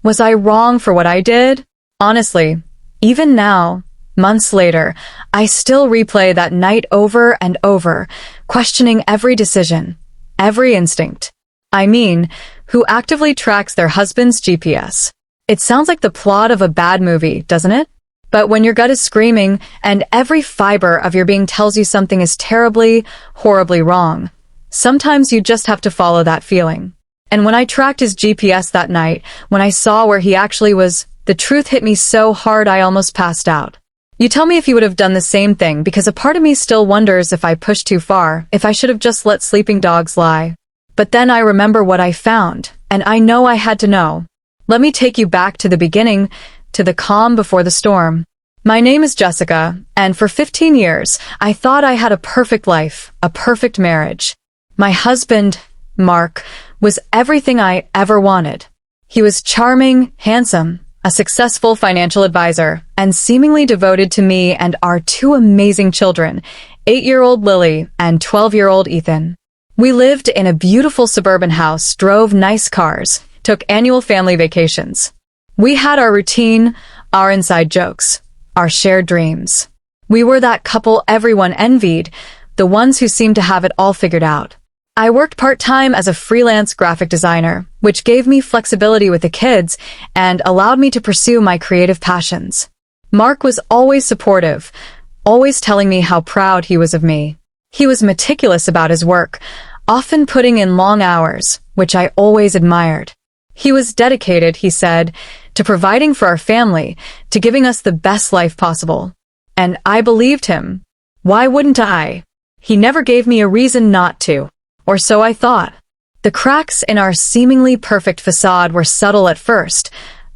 Was I wrong for what I did? Honestly, even now, months later, I still replay that night over and over, questioning every decision, every instinct. I mean, who actively tracks their husband's GPS? It sounds like the plot of a bad movie, doesn't it? But when your gut is screaming and every fiber of your being tells you something is terribly, horribly wrong, sometimes you just have to follow that feeling. And when I tracked his GPS that night, when I saw where he actually was, the truth hit me so hard I almost passed out. You tell me if you would have done the same thing, because a part of me still wonders if I pushed too far, if I should have just let sleeping dogs lie. But then I remember what I found, and I know I had to know. Let me take you back to the beginning, to the calm before the storm. My name is Jessica, and for 15 years, I thought I had a perfect life, a perfect marriage. My husband, Mark, was everything I ever wanted. He was charming, handsome, a successful financial advisor, and seemingly devoted to me and our two amazing children, 8-year-old Lily and 12-year-old Ethan. We lived in a beautiful suburban house, drove nice cars, took annual family vacations. We had our routine, our inside jokes, our shared dreams. We were that couple everyone envied, the ones who seemed to have it all figured out. I worked part-time as a freelance graphic designer, which gave me flexibility with the kids and allowed me to pursue my creative passions. Mark was always supportive, always telling me how proud he was of me. He was meticulous about his work, often putting in long hours, which I always admired. He was dedicated, he said, to providing for our family, to giving us the best life possible. And I believed him. Why wouldn't I? He never gave me a reason not to. Or so I thought. The cracks in our seemingly perfect facade were subtle at first,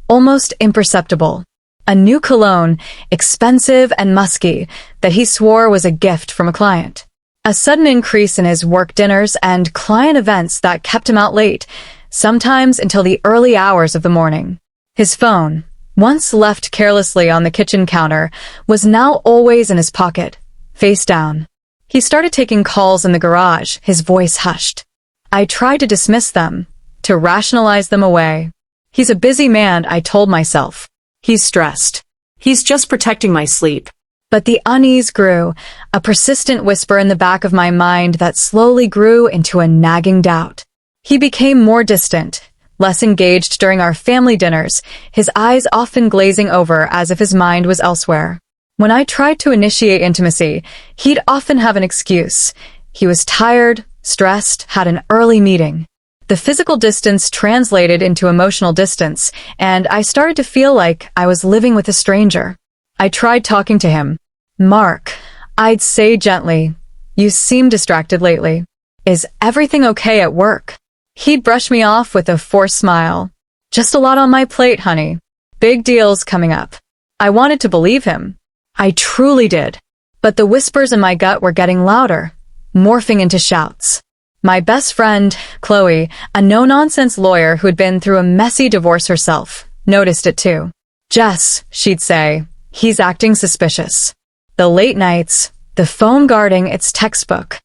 almost imperceptible. A new cologne, expensive and musky, that he swore was a gift from a client. A sudden increase in his work dinners and client events that kept him out late, sometimes until the early hours of the morning. His phone, once left carelessly on the kitchen counter, was now always in his pocket, face down. He started taking calls in the garage, his voice hushed. I tried to dismiss them, to rationalize them away. He's a busy man, I told myself. He's stressed. He's just protecting my sleep. But the unease grew, a persistent whisper in the back of my mind that slowly grew into a nagging doubt. He became more distant, less engaged during our family dinners, his eyes often glazing over as if his mind was elsewhere. When I tried to initiate intimacy, he'd often have an excuse. He was tired, stressed, had an early meeting. The physical distance translated into emotional distance, and I started to feel like I was living with a stranger. I tried talking to him. Mark, I'd say gently, you seem distracted lately. Is everything okay at work? He'd brush me off with a forced smile. Just a lot on my plate, honey. Big deals coming up. I wanted to believe him. I truly did. But the whispers in my gut were getting louder, morphing into shouts. My best friend, Chloe, a no-nonsense lawyer who'd been through a messy divorce herself, noticed it too. Jess, she'd say, he's acting suspicious. The late nights, the phone guarding its textbook.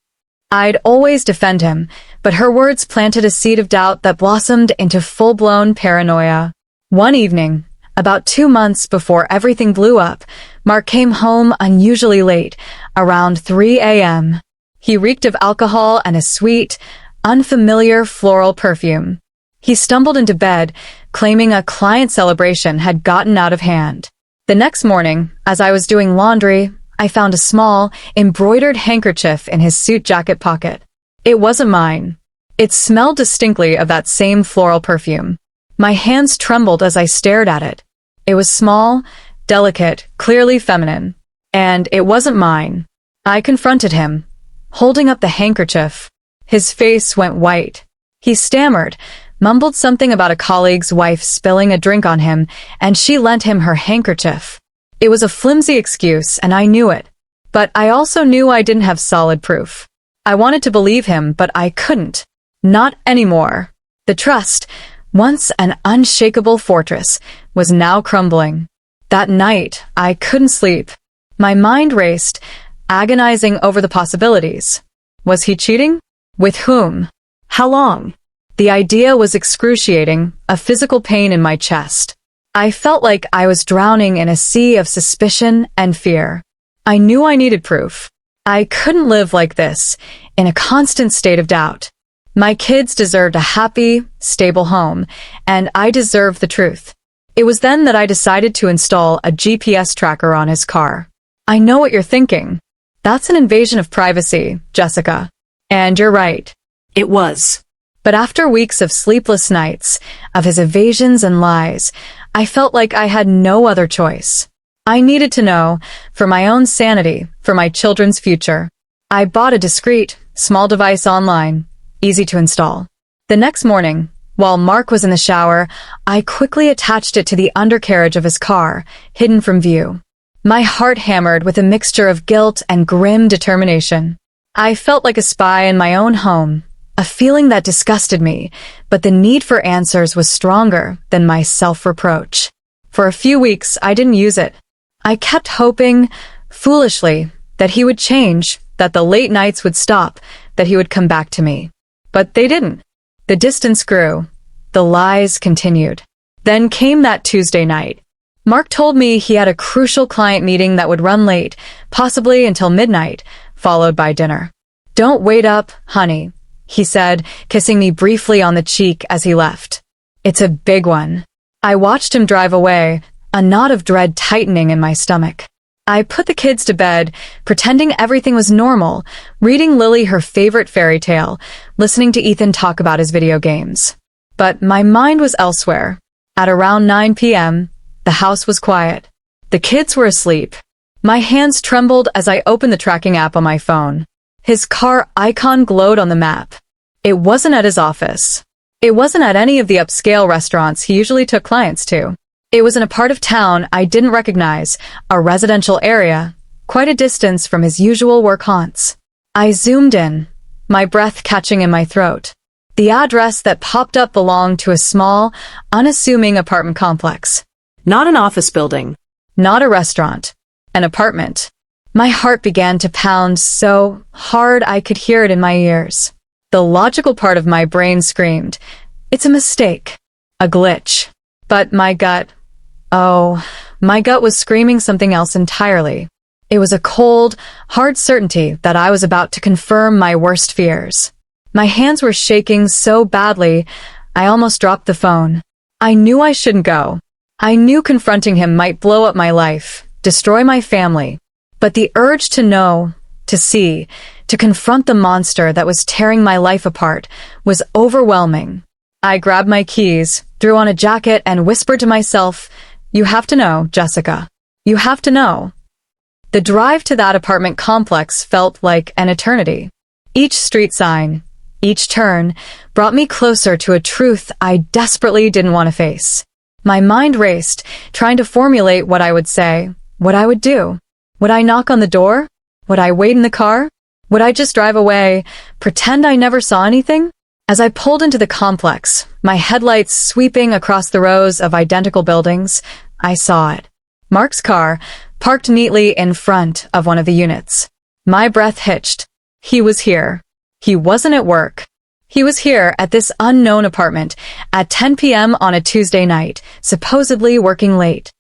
I'd always defend him, but her words planted a seed of doubt that blossomed into full-blown paranoia. One evening, about 2 months before everything blew up, Mark came home unusually late, around 3 a.m. He reeked of alcohol and a sweet, unfamiliar floral perfume. He stumbled into bed, claiming a client celebration had gotten out of hand. The next morning, as I was doing laundry, I found a small, embroidered handkerchief in his suit jacket pocket. It wasn't mine. It smelled distinctly of that same floral perfume. My hands trembled as I stared at it. It was small, delicate, clearly feminine. And it wasn't mine. I confronted him, holding up the handkerchief. His face went white. He stammered, mumbled something about a colleague's wife spilling a drink on him, and she lent him her handkerchief. It was a flimsy excuse, and I knew it. But I also knew I didn't have solid proof. I wanted to believe him, but I couldn't. Not anymore. The trust, once an unshakable fortress, was now crumbling. That night, I couldn't sleep. My mind raced, agonizing over the possibilities. Was he cheating? With whom? How long? The idea was excruciating, a physical pain in my chest. I felt like I was drowning in a sea of suspicion and fear. I knew I needed proof. I couldn't live like this, in a constant state of doubt. My kids deserved a happy, stable home, and I deserved the truth. It was then that I decided to install a GPS tracker on his car. I know what you're thinking. That's an invasion of privacy, Jessica. And you're right. It was. But after weeks of sleepless nights, of his evasions and lies, I felt like I had no other choice. I needed to know, for my own sanity, for my children's future. I bought a discreet, small device online, easy to install. The next morning, while Mark was in the shower, I quickly attached it to the undercarriage of his car, hidden from view. My heart hammered with a mixture of guilt and grim determination. I felt like a spy in my own home, a feeling that disgusted me, but the need for answers was stronger than my self-reproach. For a few weeks, I didn't use it. I kept hoping, foolishly, that he would change, that the late nights would stop, that he would come back to me. But they didn't. The distance grew. The lies continued. Then came that Tuesday night. Mark told me he had a crucial client meeting that would run late, possibly until midnight, followed by dinner. "Don't wait up, honey," he said, kissing me briefly on the cheek as he left. "It's a big one." I watched him drive away, a knot of dread tightening in my stomach. I put the kids to bed, pretending everything was normal, reading Lily her favorite fairy tale, listening to Ethan talk about his video games. But my mind was elsewhere. At around 9 p.m., the house was quiet. The kids were asleep. My hands trembled as I opened the tracking app on my phone. His car icon glowed on the map. It wasn't at his office. It wasn't at any of the upscale restaurants he usually took clients to. It was in a part of town I didn't recognize, a residential area, quite a distance from his usual work haunts. I zoomed in, my breath catching in my throat. The address that popped up belonged to a small, unassuming apartment complex. Not an office building. Not a restaurant. An apartment. My heart began to pound so hard I could hear it in my ears. The logical part of my brain screamed, "It's a mistake. A glitch." But my gut was screaming something else entirely. It was a cold, hard certainty that I was about to confirm my worst fears. My hands were shaking so badly, I almost dropped the phone. I knew I shouldn't go. I knew confronting him might blow up my life, destroy my family. But the urge to know, to see, to confront the monster that was tearing my life apart was overwhelming. I grabbed my keys, threw on a jacket, and whispered to myself, "You have to know, Jessica. You have to know." The drive to that apartment complex felt like an eternity. Each street sign, each turn, brought me closer to a truth I desperately didn't want to face. My mind raced, trying to formulate what I would say, what I would do. Would I knock on the door? Would I wait in the car? Would I just drive away, pretend I never saw anything? As I pulled into the complex, my headlights sweeping across the rows of identical buildings, I saw it. Mark's car, parked neatly in front of one of the units. My breath hitched. He was here. He wasn't at work. He was here at this unknown apartment at 10 p.m. on a Tuesday night, supposedly working late.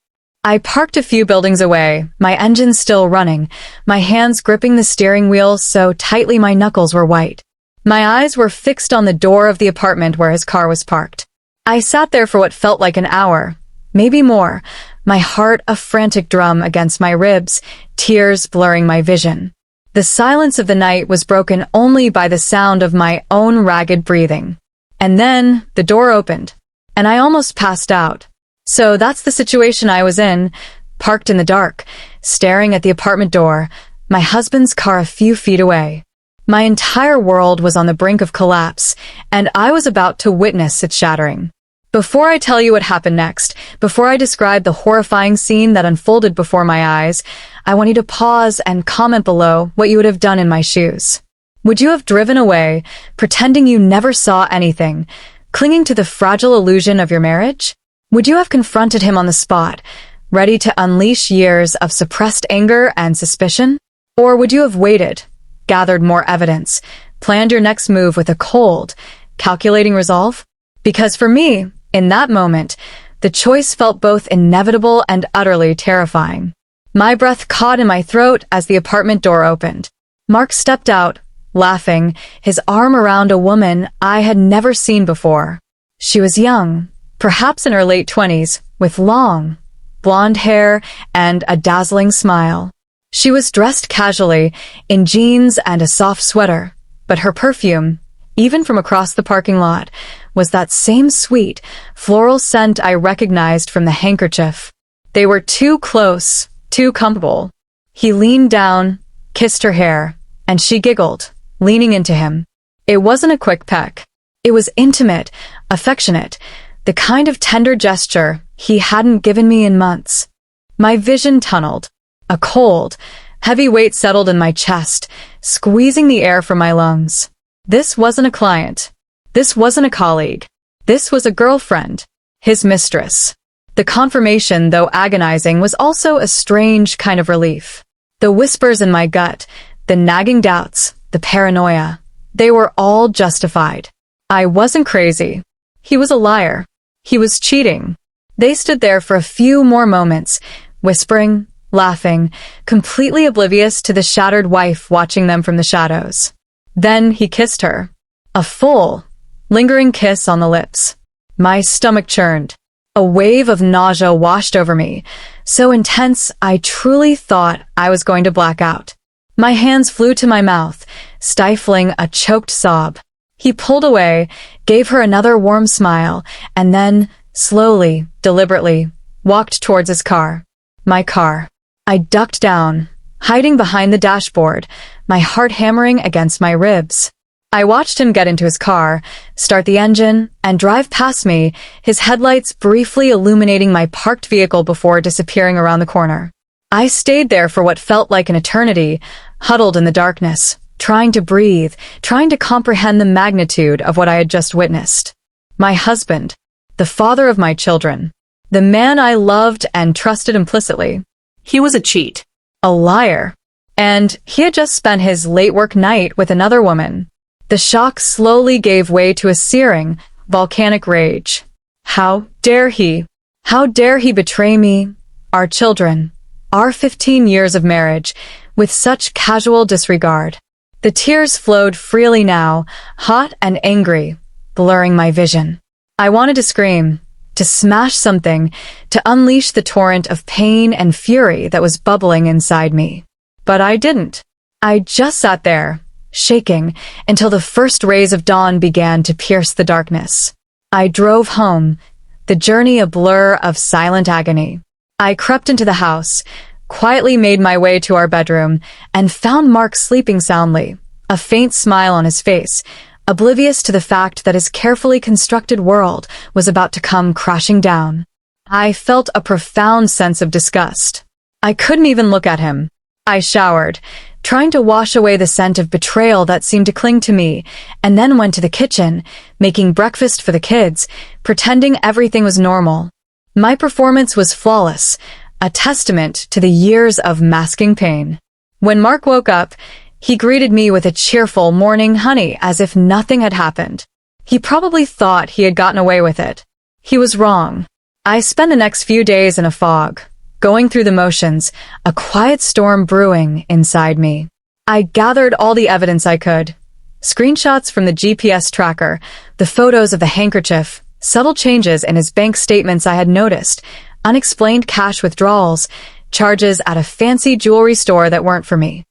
I parked a few buildings away, my engine still running, my hands gripping the steering wheel so tightly my knuckles were white. My eyes were fixed on the door of the apartment where his car was parked. I sat there for what felt like an hour, maybe more, my heart a frantic drum against my ribs, tears blurring my vision. The silence of the night was broken only by the sound of my own ragged breathing. And then the door opened, and I almost passed out. So that's the situation I was in, parked in the dark, staring at the apartment door, my husband's car a few feet away. My entire world was on the brink of collapse, and I was about to witness its shattering. Before I tell you what happened next, before I describe the horrifying scene that unfolded before my eyes, I want you to pause and comment below what you would have done in my shoes. Would you have driven away, pretending you never saw anything, clinging to the fragile illusion of your marriage? Would you have confronted him on the spot, ready to unleash years of suppressed anger and suspicion? Or would you have waited, gathered more evidence, planned your next move with a cold, calculating resolve? Because for me, in that moment, the choice felt both inevitable and utterly terrifying. My breath caught in my throat as the apartment door opened. Mark stepped out, laughing, his arm around a woman I had never seen before. She was young, perhaps in her late 20s, with long, blonde hair and a dazzling smile. She was dressed casually, in jeans and a soft sweater, but her perfume, even from across the parking lot, was that same sweet, floral scent I recognized from the handkerchief. They were too close, too comfortable. He leaned down, kissed her hair, and she giggled, leaning into him. It wasn't a quick peck. It was intimate, affectionate, the kind of tender gesture he hadn't given me in months. My vision tunneled. A cold, heavy weight settled in my chest, squeezing the air from my lungs. This wasn't a client. This wasn't a colleague. This was a girlfriend, his mistress. The confirmation, though agonizing, was also a strange kind of relief. The whispers in my gut, the nagging doubts, the paranoia, they were all justified. I wasn't crazy. He was a liar. He was cheating. They stood there for a few more moments, whispering, laughing, completely oblivious to the shattered wife watching them from the shadows. Then he kissed her. A full, lingering kiss on the lips. My stomach churned. A wave of nausea washed over me, so intense I truly thought I was going to black out. My hands flew to my mouth, stifling a choked sob. He pulled away, gave her another warm smile, and then, slowly, deliberately, walked towards his car. My car. I ducked down, hiding behind the dashboard, my heart hammering against my ribs. I watched him get into his car, start the engine, and drive past me, his headlights briefly illuminating my parked vehicle before disappearing around the corner. I stayed there for what felt like an eternity, huddled in the darkness, trying to breathe, trying to comprehend the magnitude of what I had just witnessed. My husband, the father of my children, the man I loved and trusted implicitly. He was a cheat. A liar. And he had just spent his late work night with another woman. The shock slowly gave way to a searing, volcanic rage. How dare he? How dare he betray me, our children, our 15 years of marriage, with such casual disregard? The tears flowed freely now, hot and angry, blurring my vision. I wanted to scream, to smash something, to unleash the torrent of pain and fury that was bubbling inside me. But I didn't. I just sat there, shaking, until the first rays of dawn began to pierce the darkness. I drove home, the journey a blur of silent agony. I crept into the house, quietly made my way to our bedroom, and found Mark sleeping soundly, a faint smile on his face, oblivious to the fact that his carefully constructed world was about to come crashing down. I felt a profound sense of disgust. I couldn't even look at him. I showered, trying to wash away the scent of betrayal that seemed to cling to me, and then went to the kitchen, making breakfast for the kids, pretending everything was normal. My performance was flawless, a testament to the years of masking pain. When Mark woke up, he greeted me with a cheerful "Morning, honey," as if nothing had happened. He probably thought he had gotten away with it. He was wrong. I spent the next few days in a fog, going through the motions, a quiet storm brewing inside me. I gathered all the evidence I could. Screenshots from the GPS tracker, the photos of the handkerchief, subtle changes in his bank statements I had noticed, unexplained cash withdrawals, charges at a fancy jewelry store that weren't for me.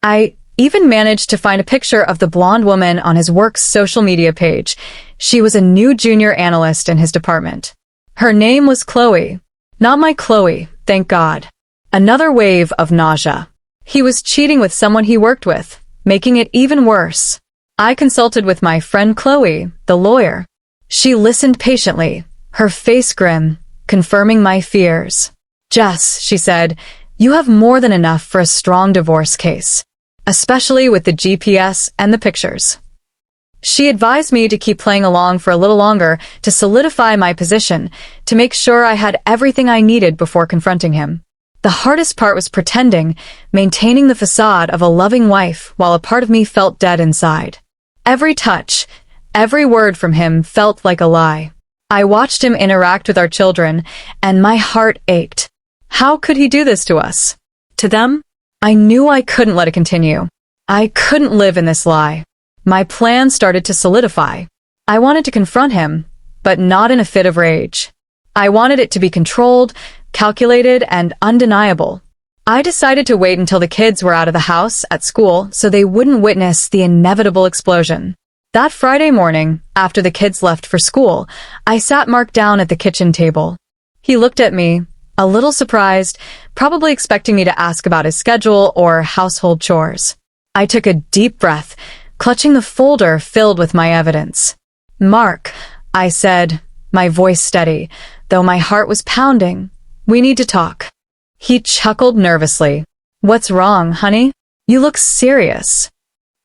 I even managed to find a picture of the blonde woman on his work's social media page. She was a new junior analyst in his department. Her name was Chloe. Not my Chloe, thank God. Another wave of nausea. He was cheating with someone he worked with, making it even worse. I consulted with my friend Chloe, the lawyer. She listened patiently, her face grim, confirming my fears. "Jess," she said, "you have more than enough for a strong divorce case, especially with the GPS and the pictures." She advised me to keep playing along for a little longer to solidify my position, to make sure I had everything I needed before confronting him. The hardest part was pretending, maintaining the facade of a loving wife while a part of me felt dead inside. Every touch, Every word from him felt like a lie. I watched him interact with our children, and my heart ached. How could he do this to us? To them? I knew I couldn't let it continue. I couldn't live in this lie. My plan started to solidify. I wanted to confront him, but not in a fit of rage. I wanted it to be controlled, calculated, and undeniable. I decided to wait until the kids were out of the house at school so they wouldn't witness the inevitable explosion. That Friday morning, after the kids left for school, I sat Mark down at the kitchen table. He looked at me, a little surprised, probably expecting me to ask about his schedule or household chores. I took a deep breath, clutching the folder filled with my evidence. "Mark," I said, my voice steady, though my heart was pounding. "We need to talk." He chuckled nervously. "What's wrong, honey? You look serious."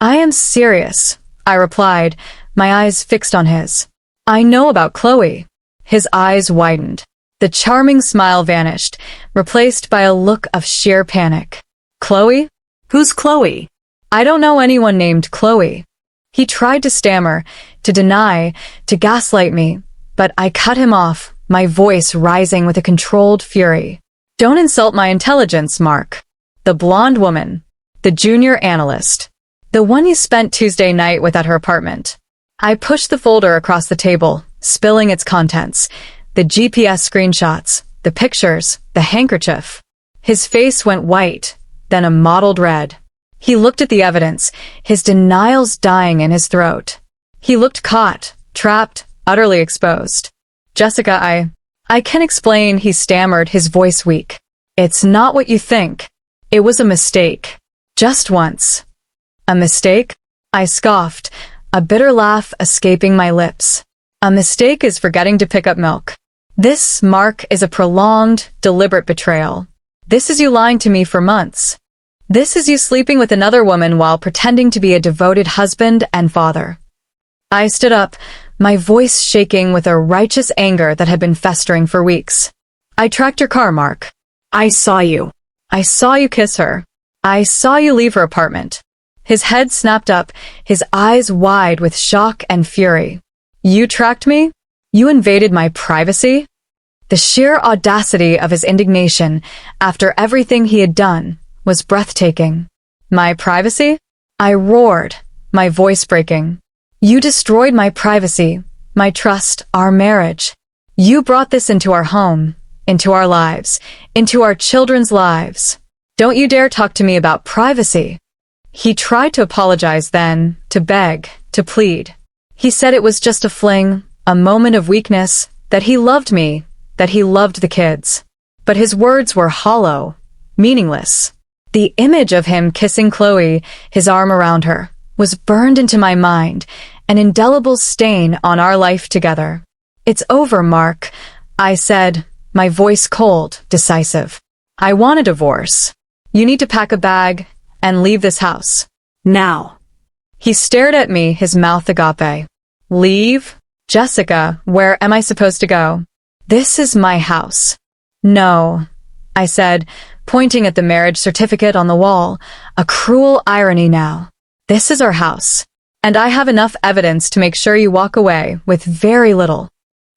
"I am serious," I replied, my eyes fixed on his. "I know about Chloe." His eyes widened. The charming smile vanished, replaced by a look of sheer panic. "Chloe? Who's Chloe? I don't know anyone named Chloe." He tried to stammer, to deny, to gaslight me, but I cut him off, my voice rising with a controlled fury. "Don't insult my intelligence, Mark. The blonde woman, the junior analyst, the one you spent Tuesday night with at her apartment." I pushed the folder across the table, spilling its contents, the GPS screenshots, the pictures, the handkerchief. His face went white, then a mottled red. He looked at the evidence, his denials dying in his throat. He looked caught, trapped, utterly exposed. "Jessica, I can explain," he stammered, his voice weak. "It's not what you think. It was a mistake. Just once." "A mistake?" I scoffed, a bitter laugh escaping my lips. "A mistake is forgetting to pick up milk. This, Mark, is a prolonged, deliberate betrayal. This is you lying to me for months. This is you sleeping with another woman while pretending to be a devoted husband and father." I stood up, my voice shaking with a righteous anger that had been festering for weeks. "I tracked your car, Mark. I saw you. I saw you kiss her. I saw you leave her apartment." His head snapped up, his eyes wide with shock and fury. "You tracked me? You invaded my privacy?" The sheer audacity of his indignation, after everything he had done, was breathtaking. "My privacy?" I roared, my voice breaking. "You destroyed my privacy, my trust, our marriage. You brought this into our home, into our lives, into our children's lives. Don't you dare talk to me about privacy." He tried to apologize then, to beg, to plead. He said it was just a fling, a moment of weakness, that he loved me, that he loved the kids. But his words were hollow, meaningless. The image of him kissing Chloe, his arm around her, was burned into my mind, an indelible stain on our life together. "It's over, Mark," I said, my voice cold, decisive. "I want a divorce. You need to pack a bag and leave this house. Now." He stared at me, his mouth agape. "Leave? Jessica, where am I supposed to go? This is my house." "No," I said, pointing at the marriage certificate on the wall, a cruel irony now. "This is our house, and I have enough evidence to make sure you walk away with very little."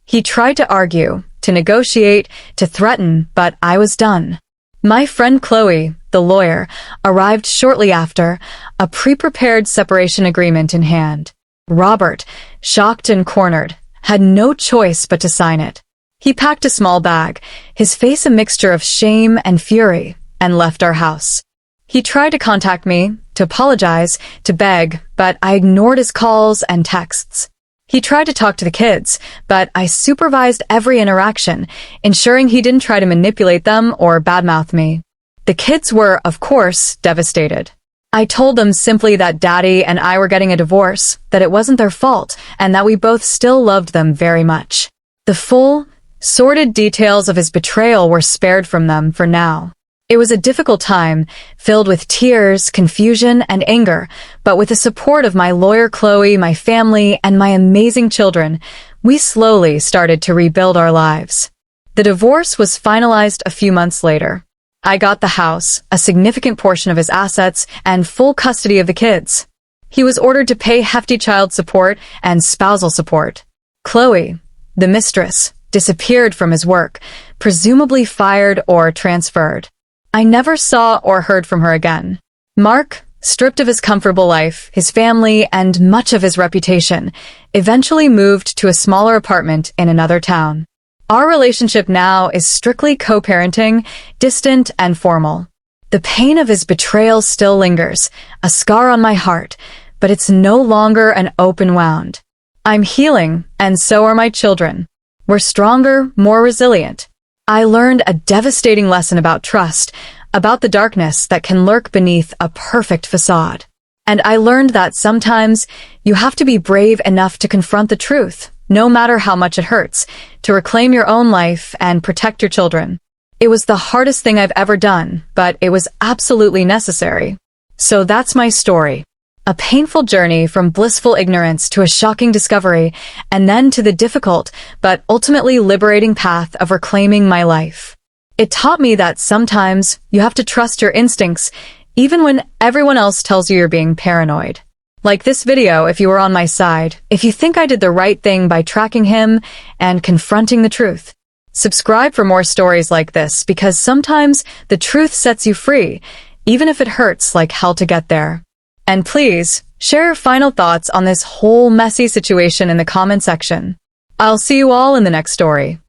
He tried to argue, to negotiate, to threaten, but I was done. My friend Chloe, the lawyer, arrived shortly after, a pre-prepared separation agreement in hand. Robert, shocked and cornered, had no choice but to sign it. He packed a small bag, his face a mixture of shame and fury, and left our house. He tried to contact me, to apologize, to beg, but I ignored his calls and texts. He tried to talk to the kids, but I supervised every interaction, ensuring he didn't try to manipulate them or badmouth me. The kids were, of course, devastated. I told them simply that Daddy and I were getting a divorce, that it wasn't their fault, and that we both still loved them very much. The full, sordid details of his betrayal were spared from them for now. It was a difficult time, filled with tears, confusion, and anger, but with the support of my lawyer Chloe, my family, and my amazing children, we slowly started to rebuild our lives. The divorce was finalized a few months later. I got the house, a significant portion of his assets, and full custody of the kids. He was ordered to pay hefty child support and spousal support. Chloe, the mistress, disappeared from his work, presumably fired or transferred. I never saw or heard from her again. Mark, stripped of his comfortable life, his family, and much of his reputation, eventually moved to a smaller apartment in another town. Our relationship now is strictly co-parenting, distant and formal. The pain of his betrayal still lingers, a scar on my heart, but it's no longer an open wound. I'm healing, and so are my children. We're stronger, more resilient. I learned a devastating lesson about trust, about the darkness that can lurk beneath a perfect facade. And I learned that sometimes you have to be brave enough to confront the truth, no matter how much it hurts, to reclaim your own life and protect your children. It was the hardest thing I've ever done, but it was absolutely necessary. So that's my story. A painful journey from blissful ignorance to a shocking discovery, and then to the difficult but ultimately liberating path of reclaiming my life. It taught me that sometimes you have to trust your instincts, even when everyone else tells you you're being paranoid. Like this video if you were on my side, if you think I did the right thing by tracking him and confronting the truth. Subscribe for more stories like this, because sometimes the truth sets you free, even if it hurts like hell to get there. And please, share your final thoughts on this whole messy situation in the comment section. I'll see you all in the next story.